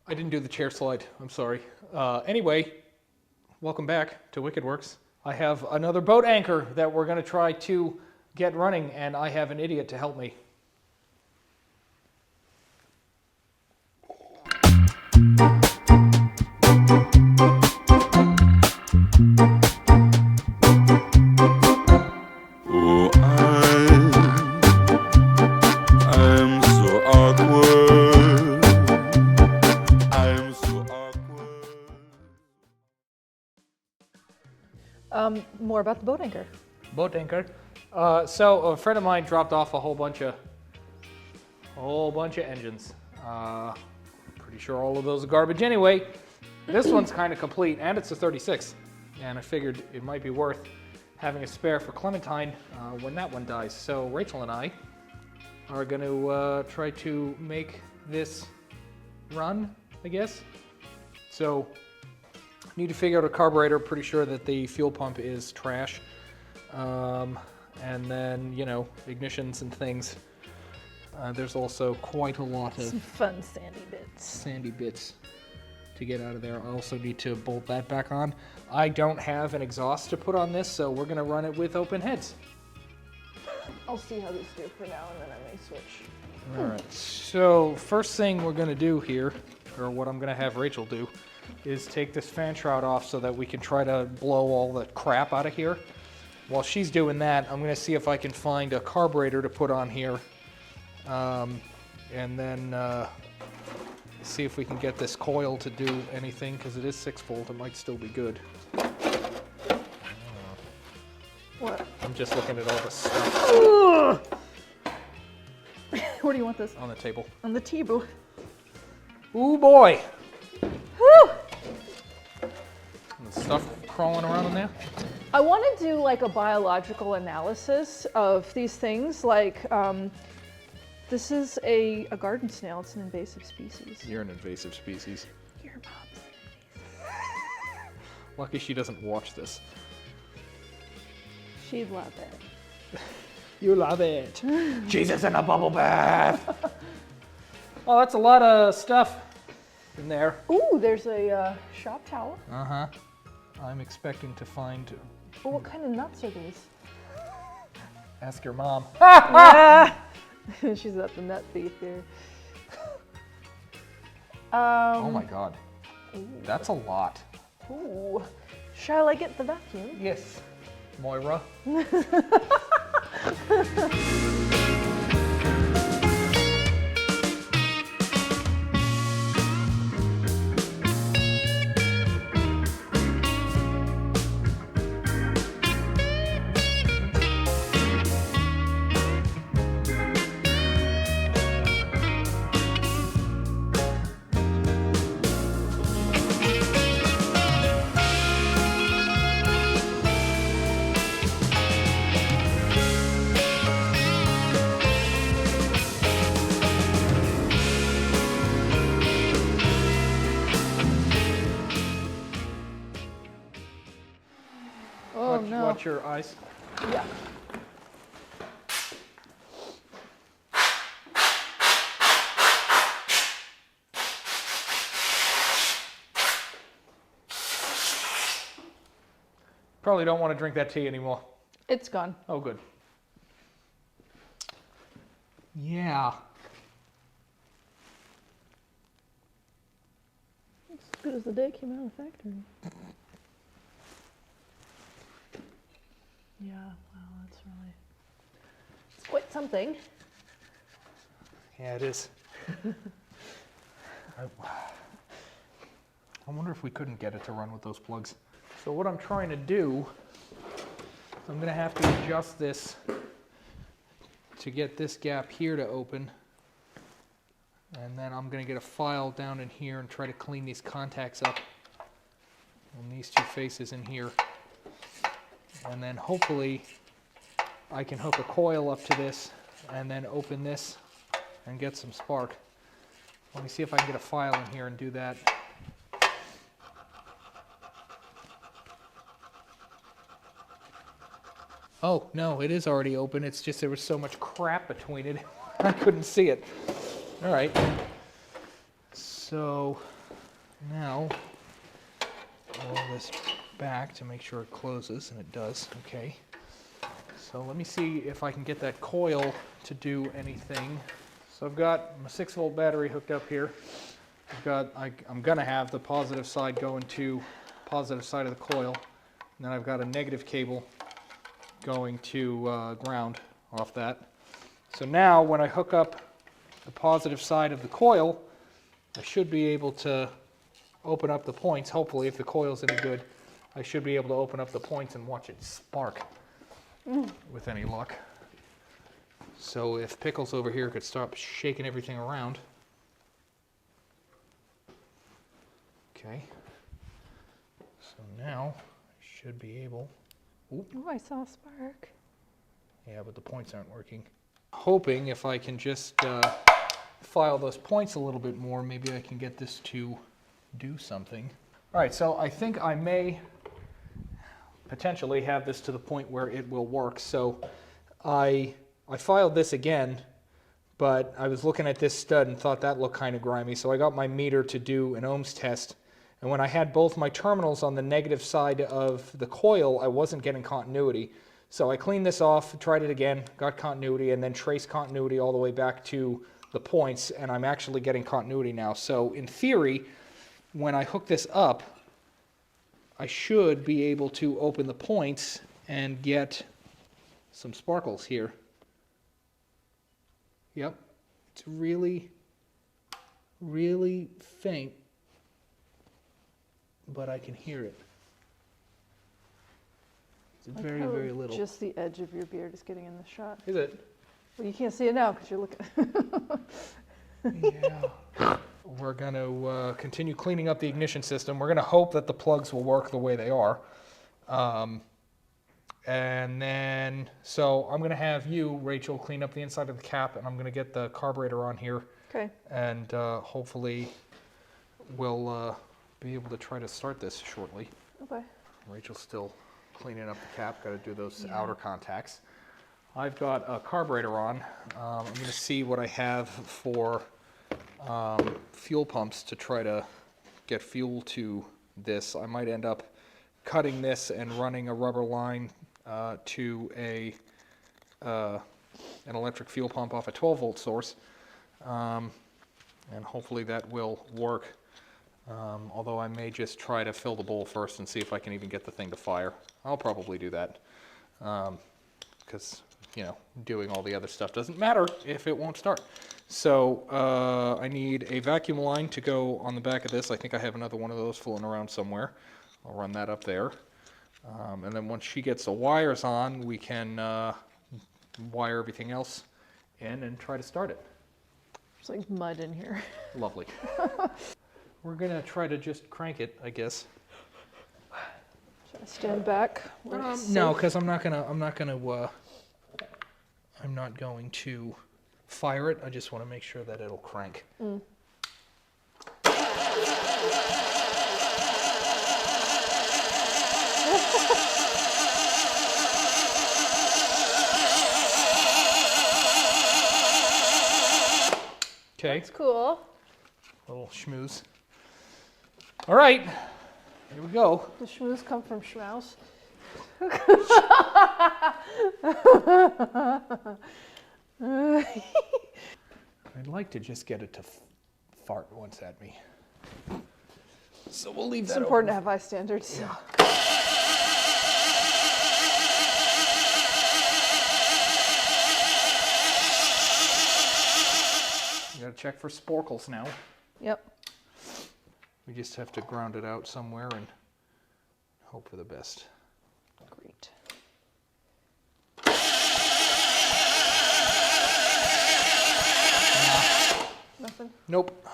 I didn't do the chair slide. I'm sorry. Anyway, welcome back to Wicked Works. I have another boat anchor that we're going to try to get running, and I have an idiot to help me. Oh, I'm so awkward. I'm so awkward. More about the boat anchor. Boat anchor. So a friend of mine dropped off a whole bunch of engines. Pretty sure all of those are garbage anyway. This one's kind of complete, and it's a 36. And I figured it might be worth having a spare for Clementine when that one dies. So Rachel and I are going to try to make this run, I guess. So need to figure out a carburetor. Pretty sure that the fuel pump is trash. And then, you know, ignitions and things. There's also quite a lot of Some fun sandy bits. To get out of there. I also need to bolt that back on. I don't have an exhaust to put on this, so we're going to run it with open heads. I'll see how these do for now, and then I may switch. All right, so first thing we're going to do here, or what I'm going to have Rachel do, is take this fan shroud off so that we can try to blow all the crap out of here. While she's doing that, I'm going to see if I can find a carburetor to put on here, and then see if we can get this coil to do anything, because it is 6-volt. It might still be good. What? I'm just looking at all the stuff Where do you want this? on the table. On the table. Ooh boy! Woo! And the stuff crawling around in there. I want to do like a biological analysis of these things. Like, this is a garden snail. It's an invasive species. You're an invasive species. Your mom's Lucky she doesn't watch this. She'd love it. You love it. Jesus in a bubble bath. Oh, that's a lot of stuff in there. Ooh, there's a shop towel. Uh-huh. I'm expecting to find... Well, what kind of nuts are these? Ask your mom. She's at the nut thief here. Oh my god. That's a lot. Ooh. Shall I get the vacuum? Yes, Moira. Oh no. Watch your eyes. Yeah. Probably don't want to drink that tea anymore. It's gone. Oh, good. Yeah. It's as good as the day it came out of the factory. Yeah, wow, that's really... It's quite something. Yeah, it is. I wonder if we couldn't get it to run with those plugs. So what I'm trying to do, I'm going to have to adjust this to get this gap here to open. And then I'm going to get a file down in here and try to clean these contacts up on these two faces in here. And then hopefully I can hook a coil up to this and then open this and get some spark. Let me see if I can get a file in here and do that. Oh, no, it is already open. It's just there was so much crap between it, I couldn't see it. All right. So Now, roll this back to make sure it closes, and it does, okay. So let me see if I can get that coil to do anything. So I've got my 6-volt battery hooked up here. I'm gonna have the positive side going to positive side of the coil. And then I've got a negative cable going to ground off that. So now when I hook up the positive side of the coil, I should be able to open up the points. Hopefully, if the coil's any good, I should be able to open up the points and watch it spark with any luck. So if Pickles over here could stop shaking everything around. Okay. So now I should be able. Oop. Oh, I saw a spark. Yeah, but the points aren't working. Hoping if I can just file those points a little bit more, maybe I can get this to do something. All right, so I think I may potentially have this to the point where it will work. So I filed this again, but I was looking at this stud and thought that looked kind of grimy. So I got my meter to do an ohms test. And when I had both my terminals on the negative side of the coil, I wasn't getting continuity. So I cleaned this off, tried it again, got continuity, and then traced continuity all the way back to the points, and I'm actually getting continuity now. So in theory, when I hook this up, I should be able to open the points and get some sparkles here. Yep, it's really, really faint, but I can hear it. It's very, very little. Just the edge of your beard is getting in the shot. Is it? Well, you can't see it now because you're looking. Yeah. We're going to continue cleaning up the ignition system. We're going to hope that the plugs will work the way they are. And then, so I'm going to have you, Rachel, clean up the inside of the cap, and I'm going to get the carburetor on here. Okay. And hopefully we'll be able to try to start this shortly. Okay. Rachel's still cleaning up the cap, got to do those outer contacts. I've got a carburetor on. I'm going to see what I have for fuel pumps to try to get fuel to this. I might end up cutting this and running a rubber line to an electric fuel pump off a 12-volt source, and hopefully that will work. Although I may just try to fill the bowl first and see if I can even get the thing to fire. I'll probably do that because, you know, doing all the other stuff doesn't matter if it won't start. So I need a vacuum line to go on the back of this. I think I have another one of those floating around somewhere. I'll run that up there. And then once she gets the wires on, we can wire everything else in and try to start it. There's like mud in here. Lovely. We're gonna try to just crank it, I guess. Should I stand back? No, because I'm not going to fire it. I just want to make sure that it'll crank. Okay. That's cool. Little schmooze. All right, here we go. The schmooze come from schmouse. I'd like to just get it to fart once at me. So we'll leave that It's important to open. have high standards. Yeah. You gotta check for sporkles now. Yep. We just have to ground it out somewhere and hope for the best. Great. Nothing? Nope.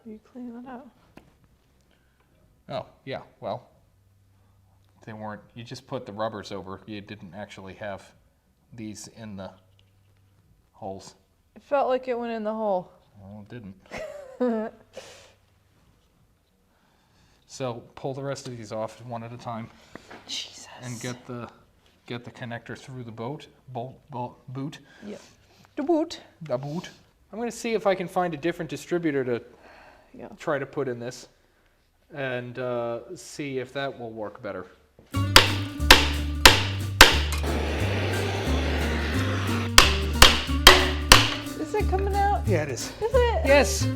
You clean that out. Oh, yeah, well, they weren't, you just put the rubbers over. You didn't actually have these in the holes. It felt like it went in the hole. Well, it didn't. So pull the rest of these off one at a time. Jesus. And get the connector through the boot. Yep. The boot. The boot. I'm going to see if I can find a different distributor to Yeah. try to put in this. and see if that will work better. Is it coming out? Yeah, it is. Is it? Yes. This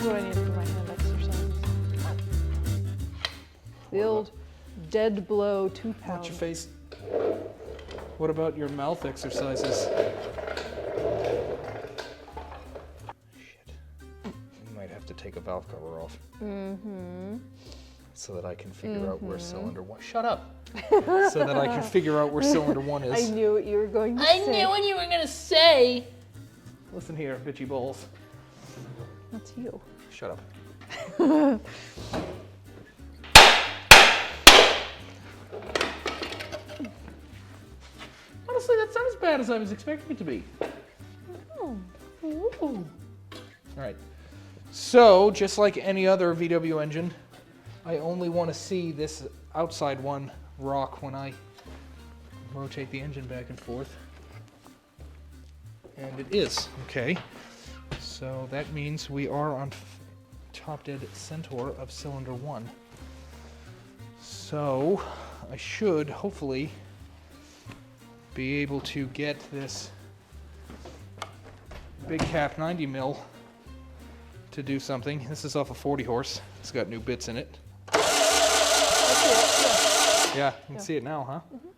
is what I need for my hand exercises. The old dead blow 2 pound. Watch your face. What about your mouth exercises? Shit. We might have to take a valve cover off. Mm-hmm. So that I can figure out where cylinder 1... Shut up! So that I can figure out where cylinder 1 is. I knew what you were going to say. I knew what you were gonna say. Listen here, bitchy balls. That's you. Shut up. Honestly, that's not as bad as I was expecting it to be. Oh. All right. So, just like any other VW engine, I only want to see this outside one rock when I rotate the engine back and forth. And it is. Okay. So that means we are on top dead center of cylinder 1. So I should hopefully be able to get this big cap 90 mil to do something. This is off a 40 horse. It's got new bits in it. Yeah, you can see it now, huh? Mm-hmm.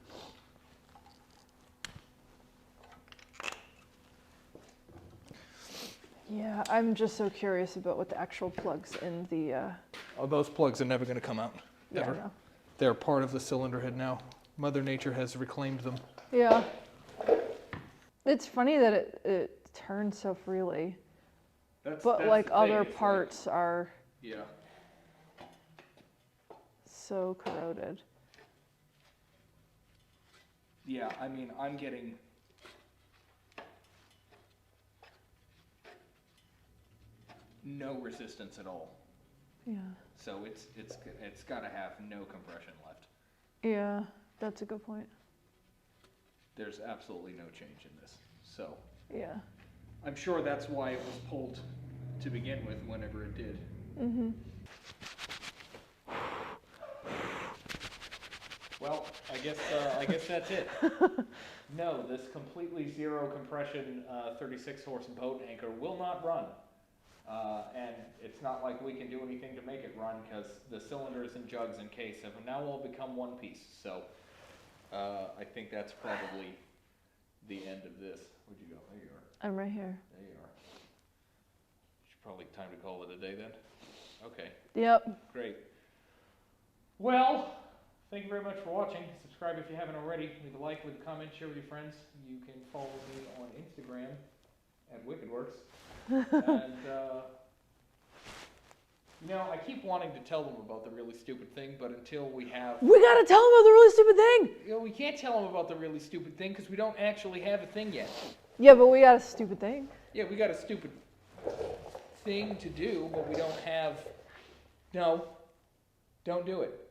Yeah, I'm just so curious about what the actual plugs in the. Oh, those plugs are never going to come out. Yeah, Ever. no. They're part of the cylinder head now. Mother Nature has reclaimed them. Yeah. It's funny that it turns so freely, but like other parts are Yeah. so corroded. Yeah, I mean, I'm getting no resistance at all. Yeah. So it's got to have no compression left. Yeah, that's a good point. There's absolutely no change in this. So Yeah. I'm sure that's why it was pulled to begin with whenever it did. Mm-hmm. Well, I guess that's it. No, this completely zero compression 36 horse boat anchor will not run. And it's not like we can do anything to make it run because the cylinders and jugs and case have now all become one piece. So I think that's probably the end of this. Where'd you go? There you are. I'm right here. There you are. Should probably time to call it a day then. Okay, Yep. great. Well, thank you very much for watching. Subscribe if you haven't already. Leave a like, leave a comment, share with your friends. You can follow me on Instagram at WickedWorks. And, you know, I keep wanting to tell them about the really stupid thing, but until we have... We gotta tell them about the really stupid thing! You know, we can't tell them about the really stupid thing because we don't actually have a thing yet. Yeah, but we got a stupid thing. Yeah, we got a stupid thing to do, but we don't have... No, don't do it.